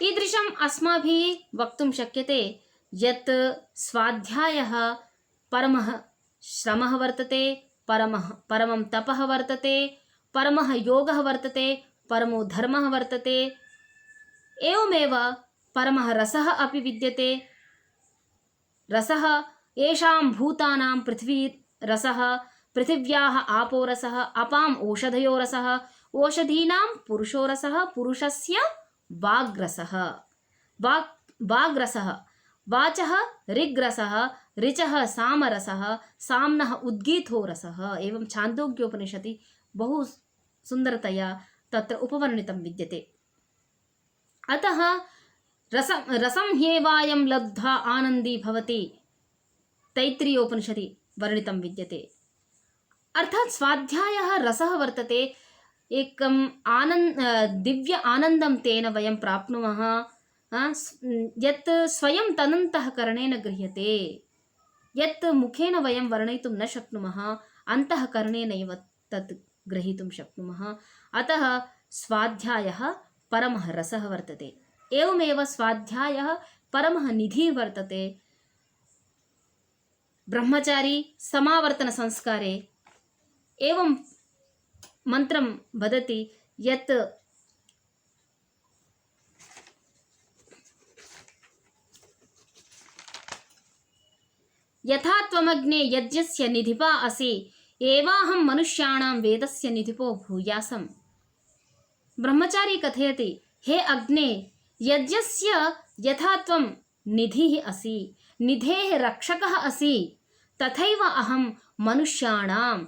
ईदृशम् अस्माभिः वक्तुं शक्यते यत् स्वाध्यायः परमः श्रमः वर्तते, परमं तपः वर्तते, परमः योगः वर्तते, परमो धर्मः वर्तते। एवमेव परमः रसः अपि विद्यते। रसः येषां भूतानां पृथ्वी रसः, पृथिव्याः आपो रसः, अपाम् ओषधयो रसः, ओषधीनां पुरुषो रसः, पुरुषस्य वाग्रसः, वाग्रसः, वाचः ऋग्रसः, ऋचः सामरसः, साम्नः उद्गीतो रसः। एवं छान्दोग्योपनिषदि बहु सुन्दरतया तत्र उपवर्णितं विद्यते। अतः रसं ह्येवायं लब्ध्वा आनन्दी भवति तैत्तिरीयोपनिषदि वर्णितं विद्यते। अर्थात् स्वाध्यायः रसः वर्तते। एकं दिव्य आनन्दं तेन वयं प्राप्नुमः, यत् स्वयं तदन्तःकरणेन गृह्यते, यत् मुखेन वयं वर्णयितुं न शक्नुमः, अन्तःकरणेनैव तत् ग्रहीतुं शक्नुमः। अतः स्वाध्यायः परमः रसः वर्तते। एवमेव स्वाध्यायः परमः निधिः वर्तते। ब्रह्मचारी समावर्तन संस्कारे एवं मंत्रं वदति यत् यथा त्वमग्ने यज्ञस्य निधिपा असि एवाहं मनुष्याणां वेदस्य निधिपो भूयासम्। ब्रह्मचारी कथयति, हे अग्ने, यज्ञस्य यथा त्वं निधिः असि, निधेः रक्षकः असि, तथैव अहं मनुष्याणां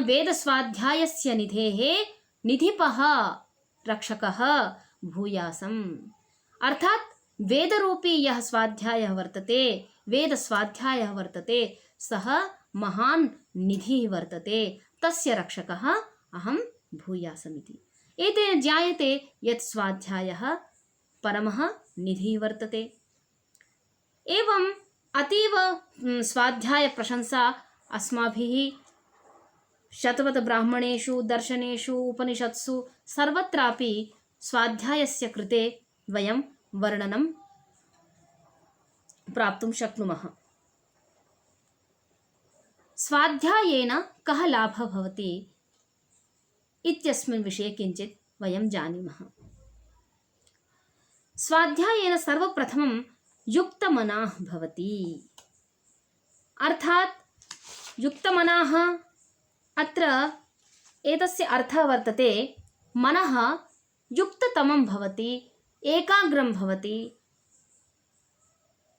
वेदस्वाध्यायस्य निधेः निधिपः रक्षकः भूयासम्। अर्थात् वेदरूपी यः स्वाध्यायः वर्तते, वेदस्वाध्यायः वर्तते, सः महान् निधिः वर्तते, तस्य रक्षकः अहं भूयासमिति। एतेन ज्ञायते यत् स्वाध्यायः परमः निधिः वर्तते। एवम् अतीव स्वाध्याय प्रशंसा अस्माभिः शतपथब्राह्मणेषु, दर्शनेषु, उपनिषत्सु सर्वत्रापि स्वाध्यायस्य कृते वयं वर्णनं प्राप्तुं शक्नुमः। स्वाध्यायेन कः लाभः भवति इत्यस्मिन् विषये किञ्चित् वयं जानीमः। स्वाध्यायेन सर्वप्रथमं युक्तमनाः भवति। अर्थात् युक्तमनाः, अत्र एतस्य अर्थः वर्तते, मनः युक्ततमं भवति, एकाग्रं भवति।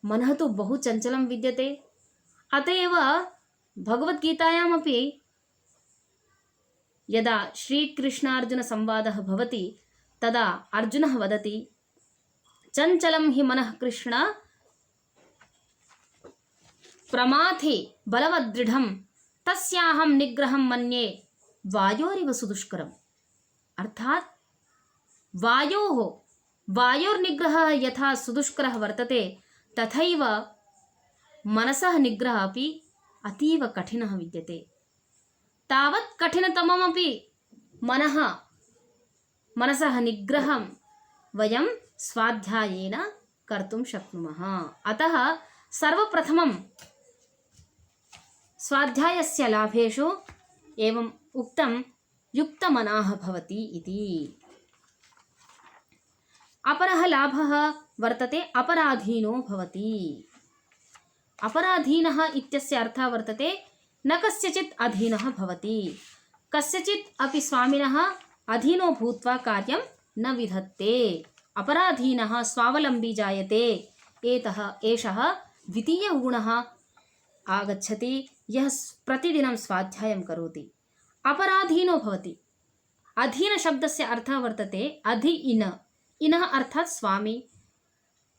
मनः तु बहु चञ्चलं विद्यते। अत एव भगवद्गीतायामपि यदा श्रीकृष्णार्जुनसंवादः भवति तदा अर्जुनः वदति, चञ्चलं हि मनः कृष्ण प्रमाथे बलवदृढं तस्याहं निग्रहं मन्ये वायोरिव सुदुष्करम्। अर्थात् वायोर्निग्रहः यथा सुदुष्करः वर्तते, तथैव मनसः निग्रहः अपि अतीव कठिनः विद्यते। तावत् कठिनतममपि मनसः निग्रहं वयं स्वाध्यायेन कर्तुं शक्नुमः। अतः सर्वप्रथमं स्वाध्यायस्य लाभेषु एवम् उक्तं युक्तमनाः भवति इति। अपरः लाभः वर्तते अपराधीनो भवति। अपराधीनः इत्यस्य अर्थः वर्तते न कस्यचित् अधीनः भवति, कस्यचित् अपि स्वामिनः अधीनो भूत्वा कार्यं न विधत्ते। अपराधीनः स्वावलम्बी जायते। एषः द्वितीयः गुणः आगच्छति यः प्रतिदिनं स्वाध्यायं करोति। अपराधीनो भवति। अधीन शब्दस्य अर्थः वर्तते अधि इन। इनः अर्थात् स्वामी।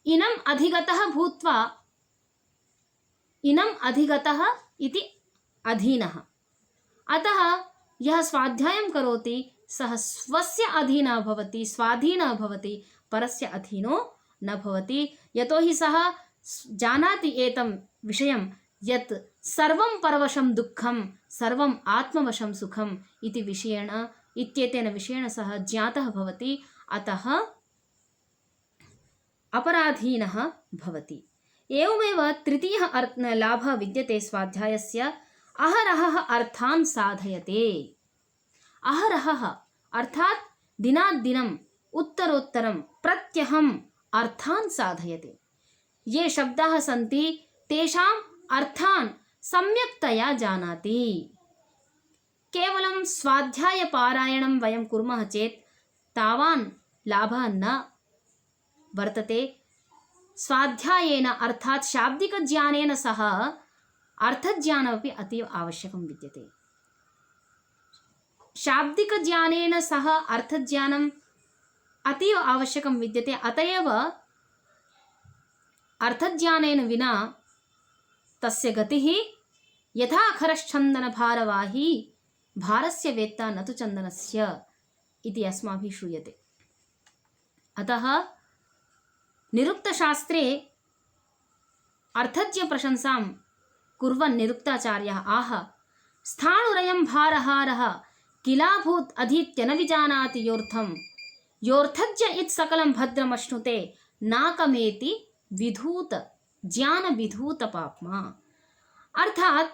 इनम् अधिगतः भूत्वा इनम् अधिगतः इति अधीनः। अतः यः स्वाध्यायं करोति सः स्वस्य अधीनः भवति, स्वाधीनः भवति, परस्य अधीनो न भवति। यतोहि सः जानाति एतं विषयं यत् सर्वं परवशं दुःखं सर्वम् आत्मवशं सुखम् इति विषयेण इत्येतेन विषयेण सः ज्ञातः भवति। अतः अपराधीनः भवति। एवमेव तृतीयः लाभः विद्यते स्वाध्यायस्य। अहरहः अर्थान् साधयते। अहरहः अर्थात् दिनाद्दिनम् उत्तरोत्तरं प्रत्यहम् अर्थान् साधयते। ये शब्दाः सन्ति तेषाम् अर्थान् सम्यक्तया जानाति। केवलं स्वाध्यायपारायणं वयं कुर्मः चेत् तावान् लाभः न वर्तते। स्वाध्यायेन अर्थात् शाब्दिकज्ञानेन सह अर्थज्ञानमपि अतीव आवश्यकं विद्यते। शाब्दिकज्ञानेन सह अर्थज्ञानम् अतीव आवश्यकं विद्यते। अत एव अर्थज्ञानेन विना तस्य गतिः यथा खरश्चन्दनभारवाही भारस्य वेत्ता न तु चन्दनस्य इति अस्माभिः श्रूयते। अतः निरुक्तशास्त्रे अर्थज्ञ प्रशंसां कुर्वन् निरुक्ताचार्यः आह स्थाणुरयं भारहारः किलाभूत् अधीत्य न विजानाति योऽर्थं योऽर्थज्ञ इत् सकलं भद्रमश्नुते नाकमेति विधूत ज्ञान विधूत पाप्मा। अर्थात्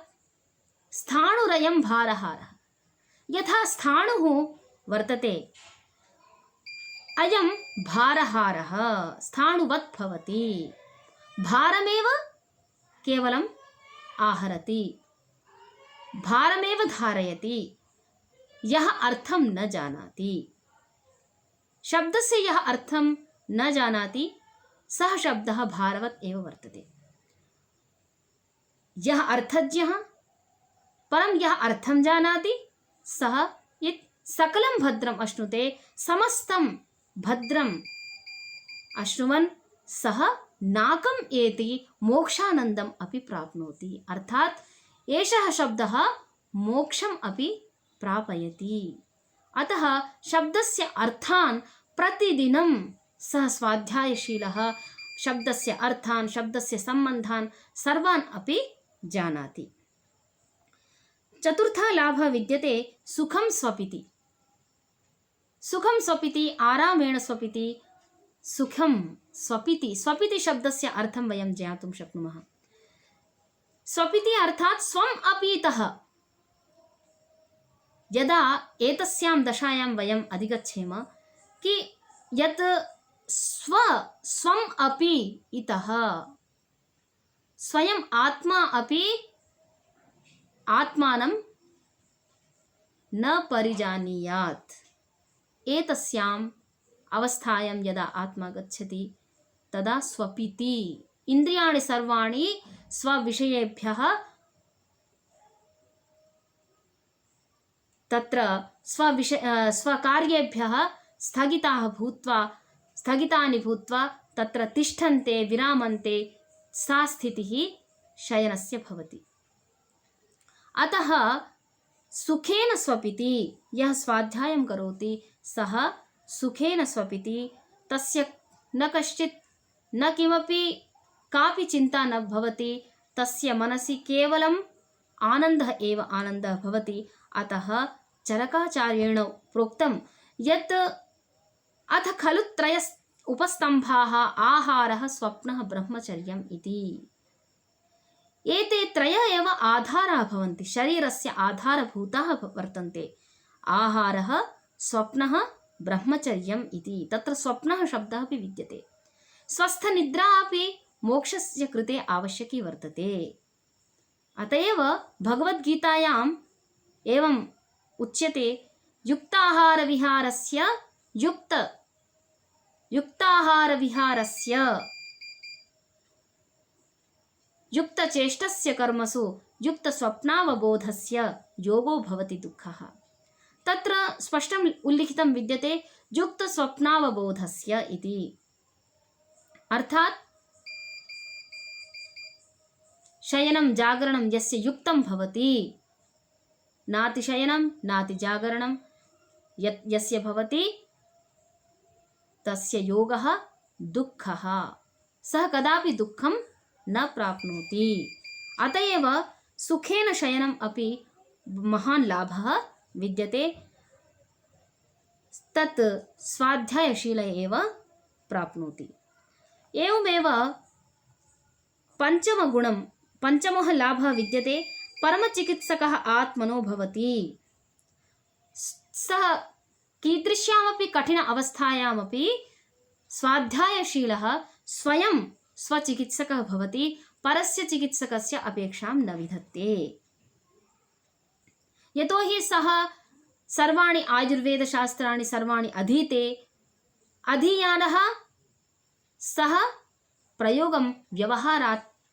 स्थाणुरयं भारहारः, यथा स्थाणुः वर्तते अयं भारहारः स्थाणुवत् भवति। भारमेव केवलम् आहरति, भारमेव धारयति। यः अर्थं न जानाति, शब्दस्य यः अर्थं न जानाति सः शब्दः भारवत् एव वर्तते। यः अर्थज्ञः परं यः अर्थं जानाति सः यत् सकलं भद्रम् अश्नुते, समस्तं भद्रम् अश्नुवन् सः नाकम् एति मोक्षानन्दम् अपि प्राप्नोति। अर्थात् एषः शब्दः मोक्षम् अपि प्रापयति। अतः शब्दस्य अर्थान् प्रतिदिनं सः स्वाध्यायशीलः शब्दस्य अर्थान् शब्दस्य सम्बन्धान् सर्वान् अपि जानाति। चतुर्थः लाभः विद्यते सुखं स्वपिति। सुखं स्वपिति आरामेण स्वपिति। सुखं स्वपिति, स्वपिति शब्दस्य अर्थं वयं ज्ञातुं शक्नुमः। स्वपिति अर्थात् स्वम् अपीतः। यदा एतस्यां दशायां वयम् अधिगच्छेम कि यत् स्वम् अपि इतः स्वयम् आत्मा अपि आत्मानं न परिजानीयात्। एतस्याम् अवस्थायां यदा आत्मा गच्छति तदा स्वपिति। इन्द्रियाणि सर्वाणि स्वविषयेभ्यः तत्र स्वकार्येभ्यः स्थगितानि भूत्वा तत्र तिष्ठन्ते विरामन्ते। सा स्थितिः शयनस्य भवति। अतः सुखेन स्वपिति यः स्वाध्यायं करोति सः सुखेन स्वपिति। तस्य न कश्चित् न किमपि कापि चिन्ता न भवति, तस्य मनसि केवलम् आनन्दः एव आनन्दः भवति। अतः चरकाचार्येण प्रोक्तं यत् अथ खलु त्रय उपस्तम्भाः आहारः स्वप्नः ब्रह्मचर्यम् इति। एते त्रयः एव आधाराः भवन्ति, शरीरस्य आधारभूताः वर्तन्ते। आहारः, स्वप्नः, ब्रह्मचर्यम् इति। तत्र स्वप्नः शब्दः अपि विद्यते। स्वस्थनिद्रा अपि मोक्षस्य कृते आवश्यकी वर्तते। अत एव भगवद्गीतायाम् एवम् उच्यते, युक्ताहारविहारस्य युक्तचेष्टस्य कर्मसु युक्तस्वप्नावबोधस्य योगो भवति दुःखः। तत्र स्पष्टम् उल्लिखितं विद्यते युक्तस्वप्नावबोधस्य इति। अर्थात् शयनं जागरणं यस्य युक्तं भवति, नातिशयनं नातिजागरणं यस्य भवति तस्य योगः दुःखः। सः कदापि दुःखं न प्राप्नोति। अत एव सुखेन शयनम् अपि महान् लाभः विद्यते। तत् स्वाध्यायशील एव प्राप्नोति। एवमेव पञ्चमः लाभः विद्यते, परमचिकित्सकः आत्मनो भवति। सः कीदृश्यामपि कठिन अवस्थायामपि स्वाध्यायशीलः स्वयं स्वचिकित्सकः भवति, परस्य चिकित्सकस्य अपेक्षां न विधत्ते। यतोहि सः सर्वाणि आयुर्वेदशास्त्राणि सर्वाणि अधीते, अधीयानः सः प्रयोगं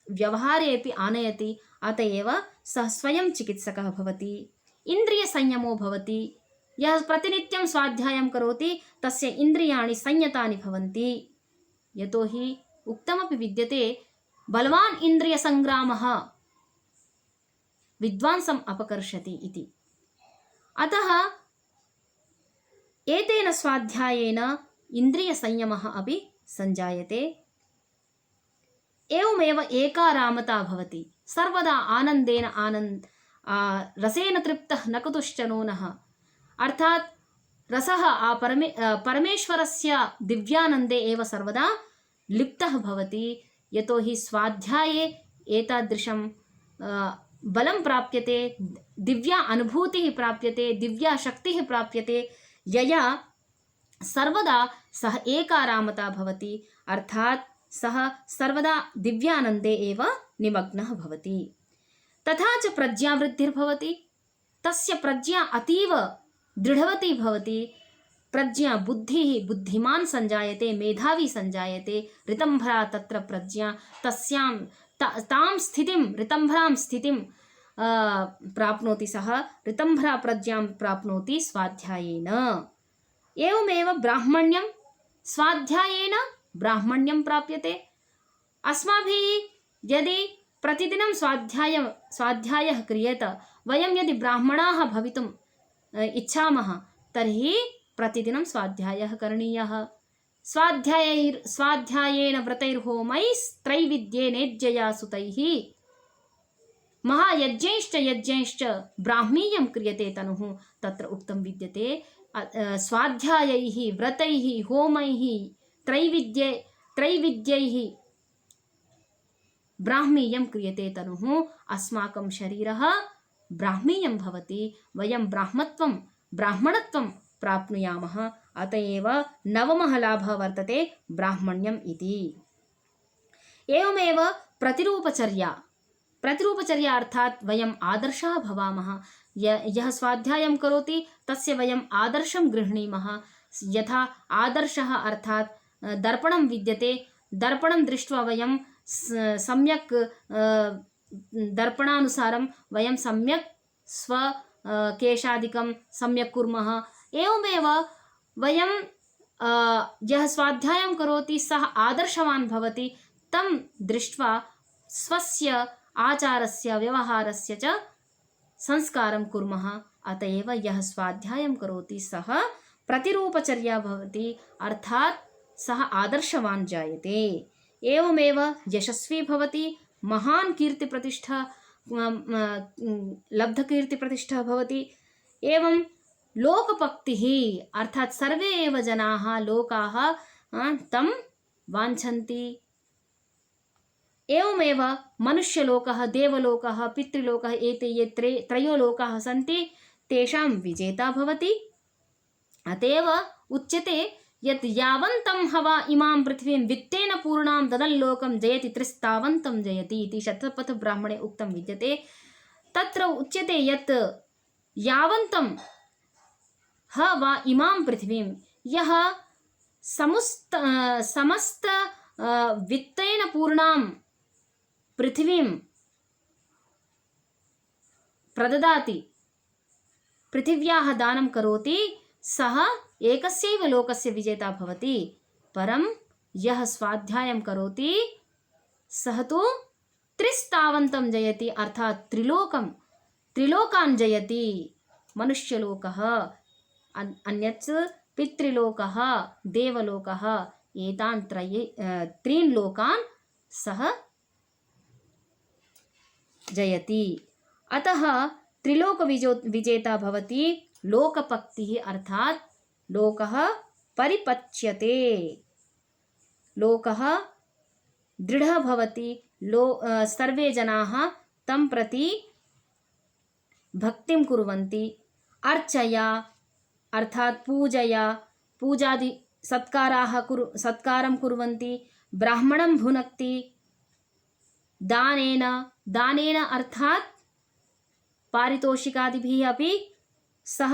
व्यवहारेऽपि आनयति। अत एव सः स्वयं चिकित्सकः भवति। इन्द्रियसंयमो भवति। यः प्रतिनित्यं स्वाध्यायं करोति तस्य इन्द्रियाणि संयतानि भवन्ति। यतोहि उक्तमपि विद्यते, बलवान् इन्द्रियसङ्ग्रामः विद्वांसम् अपकर्षति इति। अतः एतेन स्वाध्यायेन इन्द्रियसंयमः अपि संजायते। एवमेव एकारामता भवति। सर्वदा आनन्देन रसेन तृप्तः न कुतुश्चनो नः। अर्थात् रसः परमेश्वरस्य दिव्यानन्दे एव सर्वदा लिप्तः भवति। यतोहि स्वाध्याये एतादृशं बलं प्राप्यते, दिव्या अनुभूतिः प्राप्यते, दिव्या शक्तिः प्राप्यते, यया सर्वदा सः एकारामता भवति। अर्थात् सः सर्वदा दिव्यानन्दे एव निमग्नः भवति। तथा च प्रज्ञावृद्धिर्भवति। तस्य प्रज्ञा अतीव दृढवती भवति। प्रज्ञा बुद्धिः बुद्धिमान् संजायते, मेधावी संजायते। ऋतंभरा तत्र प्रज्ञा, तस्यां तां स्थितिं, ऋतंभरां स्थितिं प्राप्नोति। सः ऋतंभरा प्रज्ञां प्राप्नोति स्वाध्यायेन। एवमेव ब्राह्मण्यं, स्वाध्यायेन ब्राह्मण्यं प्राप्यते। अस्माभिः यदि प्रतिदिनं स्वाध्यायः क्रियेत, वयं यदि ब्राह्मणाः भवितुम् इच्छामः तर्हि प्रतिदिनं स्वाध्यायः करणीयः। स्वाध्यायेन व्रतैर्होमैस्त्रैविद्येनेज्यया सुतैः महायज्ञैश्च ब्राह्मीयं क्रियते तनुः। तत्र उक्तं विद्यते, स्वाध्यायैः व्रतैः होमैः त्रैविद्यैः ब्राह्मीयं क्रियते तनुः। अस्माकं शरीरः ब्राह्मीयं भवति, वयं ब्राह्मणत्वं प्राप्नुयामः। अत एव नवमः लाभः वर्तते ब्राह्मण्यम् इति। एवमेव प्रतिरूपचर्या अर्थात् वयम् आदर्शः भवामः। यः स्वाध्यायं करोति तस्य वयम् आदर्शं गृह्णीमः। यथा आदर्शः अर्थात् दर्पणं विद्यते, दर्पणं दृष्ट्वा वयं सम्यक् दर्पणानुसारं वयं सम्यक् केशादिकं सम्यक् कुर्मः। एवमेव वयं यः स्वाध्यायं करोति सः आदर्शवान् भवति। तं दृष्ट्वा स्वस्य आचारस्य व्यवहारस्य च संस्कारं कुर्मः। अत एव यः स्वाध्यायं करोति सः प्रतिरूपचर्या भवति, अर्थात् सः आदर्शवान् जायते। एवमेव यशस्वी भवति, महान् कीर्तिप्रतिष्ठा लब्धकीर्तिप्रतिष्ठा भवति। एवं लोकभक्तिः अर्थात् सर्वे एव जनाः लोकाः तं वाञ्छन्ति। एवमेव मनुष्यलोकः, देवलोकः, पितृलोकः एते ये त्रयो लोकाः सन्ति तेषां विजेता भवति। अतएव उच्यते यत् यावन्तं हवा इमां पृथिवीं वित्तेन पूर्णां ददल्लोकं जयति त्रिस्तावन्तं जयति इति शतपथब्राह्मणे उक्तं विद्यते। तत्र उच्यते यत् यावन्तं ह वा इमां पृथिवीं, यः समस्त वित्तेन पूर्णां पृथिवीं प्रददाति, पृथिव्याः दानं करोति, सः एकस्यैव लोकस्य विजेता भवति। परं यः स्वाध्यायं करोति सः तु त्रिस्तावन्तं जयति, अर्थात् त्रिलोकान् जयति। मनुष्यलोकः, अन्यत् पितृलोकः, देवलोकः, एतान् त्रीन् लोकान् सः जयति। अतः त्रिलोक विजेता भवति। लोकभक्तिः अर्थात् लोकः परिपच्यते, लोकः दृढः भवति। सर्वे जनाः तं प्रति भक्तिं कुर्वन्ति। अर्चया अर्थात् पूजया, पूजादि सत्कारं कुर्वन्ति। ब्राह्मणं भुनक्ति। दानेन अर्थात् पारितोषिकादिभिः अपि सः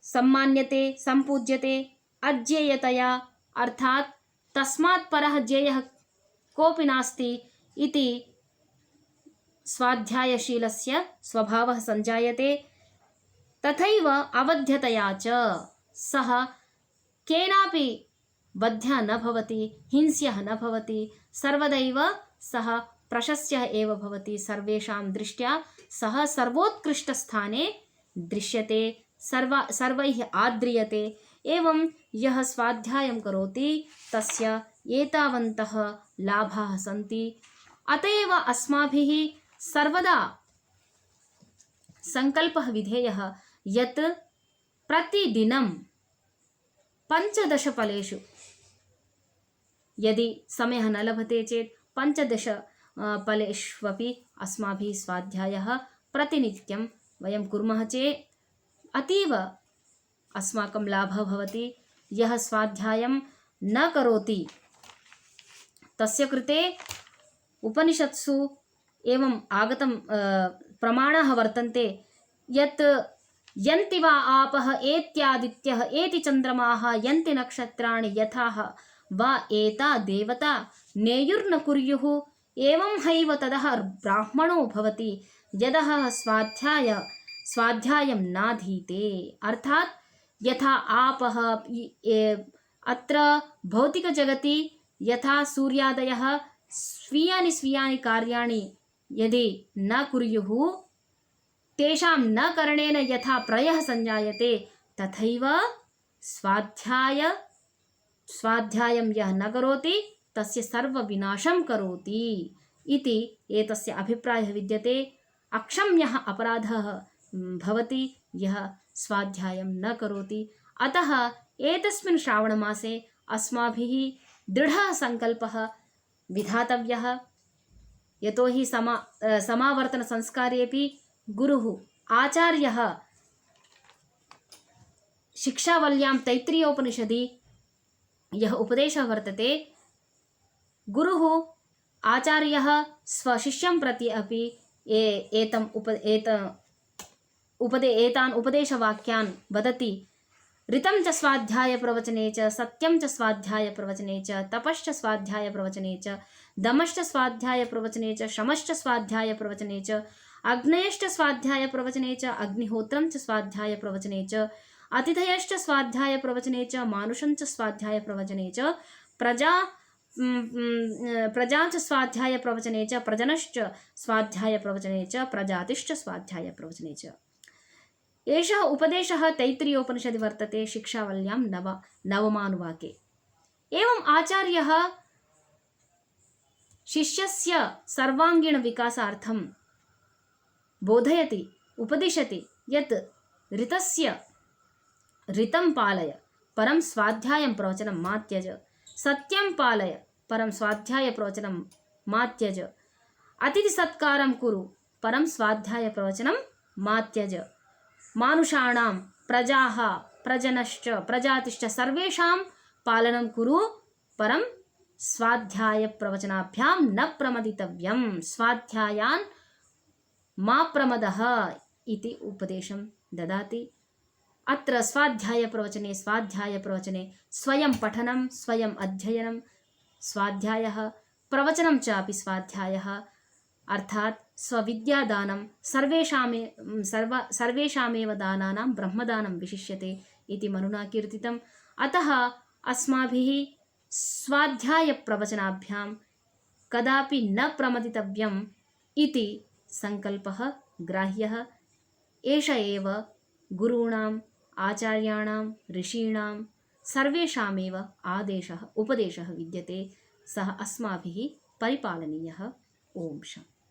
सम्मान्यते, सम्पूज्यते। अज्ञेयतया अर्थात् तस्मात् परः ज्ञेयः कोऽपि नास्ति इति स्वाध्यायशीलस्य स्वभावः सञ्जायते। तथैव अवध्यतया च सः केनापि बध्यः न भवति, हिंस्यः न भवति, सर्वदैव सः प्रशस्यः एव भवति। सर्वेषां दृष्ट्या सः सर्वोत्कृष्टस्थाने दृश्यते, सर्वैः आद्रियते। एवं यः स्वाध्यायं करोति तस्य एतावन्तः लाभाः सन्ति। अत एव अस्माभिः सर्वदा सङ्कल्पः विधेयः यत् प्रतिदिनं 15 फलेषु, यदि समयः न लभते चेत् 15 फलेष्वपि अस्माभिः स्वाध्यायः प्रतिनित्यं वयं कुर्मः चेत् अतीव अस्माकं लाभः भवति। यः स्वाध्यायं न करोति तस्य कृते उपनिषत्सु एवम् आगतं प्रमाणाः वर्तन्ते यत् यन्ति वा आपः एत्यादित्यः एति चन्द्रमाः यन्ति नक्षत्राणि यथाः वा एता देवता नेयुर्न कुर्युः एवं हैव तदः ब्राह्मणो भवति यदः स्वाध्यायं नाधीते। अर्थात् यथा आपः अत्र भौतिकजगति यथा सूर्यादयः स्वीयानि कार्याणि यदि न कुर्युः, तेषां न करणेन यथा प्रयः सञ्जायते, तथैव स्वाध्यायं यः न करोति तस्य सर्वविनाशं करोति इति एतस्य अभिप्रायः विद्यते। अक्षम्यः अपराधः भवति यः स्वाध्यायं न करोति। अतः एतस्मिन् श्रावणमासे अस्माभिः दृढः सङ्कल्पः विधातव्यः। यतोहि समावर्तनसंस्कारेऽपि गुरुः आचार्यः शिक्षावल्यां तैत्तिरीयोपनिषदि यः उपदेशः वर्तते, गुरुः आचार्यः स्वशिष्यं प्रति अपि एतान् उपदेशवाक्यान् वदति। ऋतं च स्वाध्यायप्रवचने च, सत्यं च स्वाध्यायप्रवचने च, तपश्च स्वाध्यायप्रवचने च, दमश्च स्वाध्यायप्रवचने च, शमश्च स्वाध्यायप्रवचने च, अग्नयश्च स्वाध्यायप्रवचने च, अग्निहोत्रं च स्वाध्यायप्रवचने च, अतिथयश्च स्वाध्यायप्रवचने च, मानुषं च स्वाध्यायप्रवचने च, प्रजा च स्वाध्यायप्रवचने च, प्रजनश्च स्वाध्यायप्रवचने च, प्रजातिश्च स्वाध्यायप्रवचने च। एषः उपदेशः तैत्तिरीयोपनिषदि वर्तते शिक्षावल्यां नवमानुवाके। एवम् आचार्यः शिष्यस्य सर्वाङ्गीणविकासार्थं बोधयति, उपदिशति यत् ऋतस्य ऋतं पालय, परं स्वाध्यायं प्रवचनं मा त्यज, सत्यं पालय, परं स्वाध्याय प्रवचनं मा त्यज, अतिथिसत्कारं कुरु, परं स्वाध्याय प्रवचनं मा त्यज, मानुषाणां प्रजाः प्रजनश्च प्रजातिश्च सर्वेषां पालनं कुरु, परं स्वाध्याय प्रवचनाभ्यां न प्रमदितव्यं, स्वाध्यायान् मा प्रमदः इति उपदेशं ददाति। अत्र स्वाध्यायप्रवचने स्वयं पठनं, स्वयम् अध्ययनं स्वाध्यायः, प्रवचनं चापि स्वाध्यायः, अर्थात् स्वविद्यादानं सर्वेषामेव दानानां ब्रह्मदानं विशिष्यते इति मनुना कीर्तितम्। अतः अस्माभिः स्वाध्यायप्रवचनाभ्यां कदापि न प्रमदितव्यम् इति सङ्कल्पः ग्राह्यः। एष एव गुरूणाम्, आचार्याणां, ऋषीणां सर्वेषामेव उपदेशः विद्यते, सः अस्माभिः परिपालनीयः। ओम शान्ति।